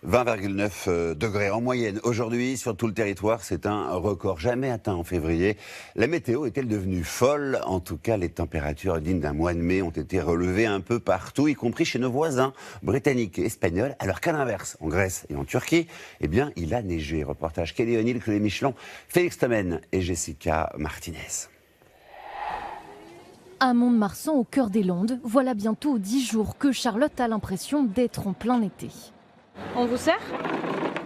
20,9 degrés en moyenne aujourd'hui sur tout le territoire. C'est un record jamais atteint en février. La météo est-elle devenue folle? En tout cas, les températures dignes d'un mois de mai ont été relevées un peu partout, y compris chez nos voisins britanniques et espagnols. Alors qu'à l'inverse, en Grèce et en Turquie, eh bien, il a neigé. Reportage Kelly O'Neill, Chloé Michelon, Félix Tomen et Jessica Martinez. À Mont-de-Marsan, au cœur des Landes, voilà bientôt 10 jours que Charlotte a l'impression d'être en plein été. On vous sert?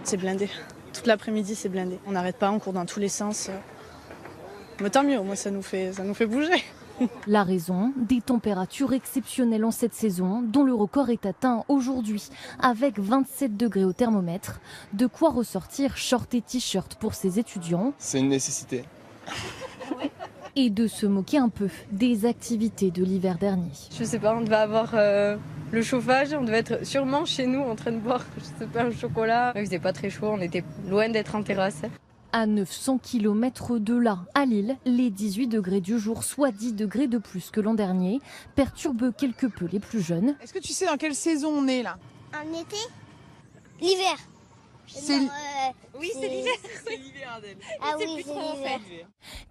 C'est blindé. Toute l'après-midi, c'est blindé. On n'arrête pas, on court dans tous les sens. Mais tant mieux, moi, ça nous fait bouger. La raison, des températures exceptionnelles en cette saison, dont le record est atteint aujourd'hui, avec 27 degrés au thermomètre. De quoi ressortir short et t-shirt pour ces étudiants. C'est une nécessité. Et de se moquer un peu des activités de l'hiver dernier. Je sais pas, on devait avoir le chauffage, on devait être sûrement chez nous en train de boire, je sais pas, un chocolat. Il faisait pas très chaud, on était loin d'être en terrasse. À 900 km de là, à Lille, les 18 degrés du jour, soit 10 degrés de plus que l'an dernier, perturbent quelque peu les plus jeunes. Est-ce que tu sais dans quelle saison on est là? En été? L'hiver. Oui, c'est l'hiver. C'est l'hiver, Adèle. Ah oui, c'est l'hiver.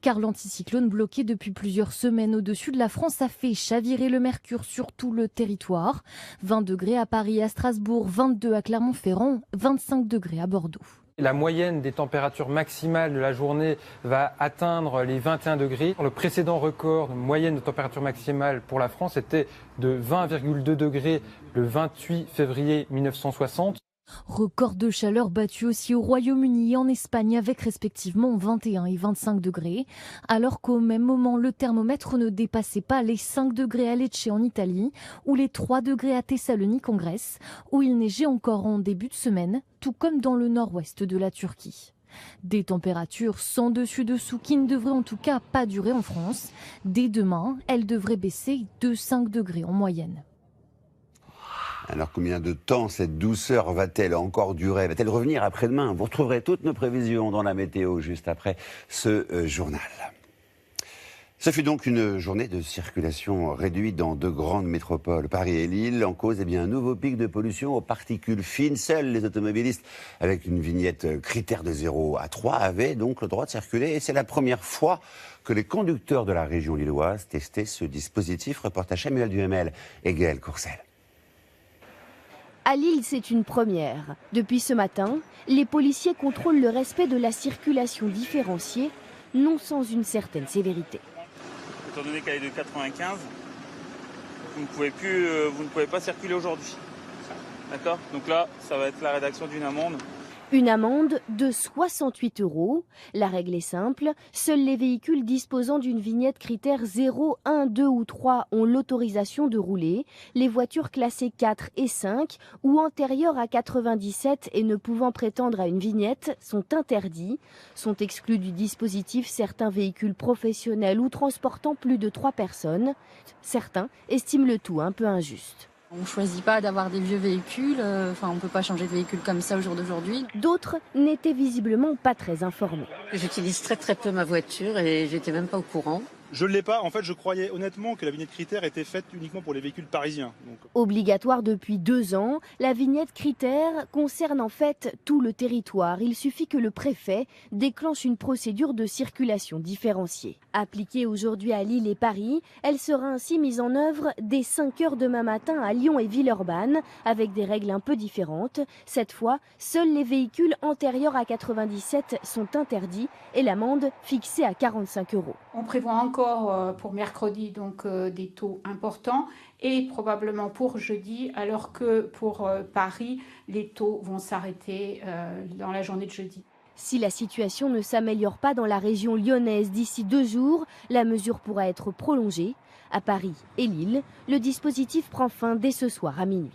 Car l'anticyclone bloqué depuis plusieurs semaines au-dessus de la France a fait chavirer le mercure sur tout le territoire. 20 degrés à Paris et à Strasbourg, 22 à Clermont-Ferrand, 25 degrés à Bordeaux. La moyenne des températures maximales de la journée va atteindre les 21 degrés. Le précédent record de moyenne de température maximale pour la France était de 20,2 degrés le 28 février 1960. Record de chaleur battu aussi au Royaume-Uni et en Espagne avec respectivement 21 et 25 degrés, alors qu'au même moment le thermomètre ne dépassait pas les 5 degrés à Lecce en Italie ou les 3 degrés à Thessalonique en Grèce, où il neigeait encore en début de semaine, tout comme dans le nord-ouest de la Turquie. Des températures sans dessus-dessous qui ne devraient en tout cas pas durer en France. Dès demain, elles devraient baisser de 5 degrés en moyenne. Alors combien de temps cette douceur va-t-elle encore durer? Va-t-elle revenir après-demain? Vous retrouverez toutes nos prévisions dans la météo juste après ce journal. Ce fut donc une journée de circulation réduite dans deux grandes métropoles, Paris et Lille. En cause, un nouveau pic de pollution aux particules fines. Seuls les automobilistes avec une vignette critère de 0 à 3 avaient donc le droit de circuler. Et c'est la première fois que les conducteurs de la région lilloise testaient ce dispositif. Reportage Samuel Duhamel et Gaël Courcel. À Lille, c'est une première. Depuis ce matin, les policiers contrôlent le respect de la circulation différenciée, non sans une certaine sévérité. Étant donné qu'elle est de 95, vous ne pouvez pas circuler aujourd'hui. D'accord? Donc là, ça va être la rédaction d'une amende. Une amende de 68 €. La règle est simple, seuls les véhicules disposant d'une vignette critère 0, 1, 2 ou 3 ont l'autorisation de rouler. Les voitures classées 4 et 5 ou antérieures à 97 et ne pouvant prétendre à une vignette sont interdits. Sont exclus du dispositif certains véhicules professionnels ou transportant plus de 3 personnes. Certains estiment le tout un peu injuste. On ne choisit pas d'avoir des vieux véhicules, on ne peut pas changer de véhicule comme ça au jour d'aujourd'hui. D'autres n'étaient visiblement pas très informés. J'utilise très peu ma voiture et j'étais même pas au courant. Je ne l'ai pas. En fait, je croyais honnêtement que la vignette critère était faite uniquement pour les véhicules parisiens. Obligatoire depuis 2 ans, la vignette critère concerne en fait tout le territoire. Il suffit que le préfet déclenche une procédure de circulation différenciée. Appliquée aujourd'hui à Lille et Paris, elle sera ainsi mise en œuvre dès 5 h demain matin à Lyon et Villeurbanne, avec des règles un peu différentes. Cette fois, seuls les véhicules antérieurs à 97 sont interdits et l'amende fixée à 45 €. On prévoit encore pour mercredi des taux importants et probablement pour jeudi, alors que pour Paris, les taux vont s'arrêter dans la journée de jeudi. Si la situation ne s'améliore pas dans la région lyonnaise d'ici 2 jours, la mesure pourra être prolongée. À Paris et Lille, le dispositif prend fin dès ce soir à minuit.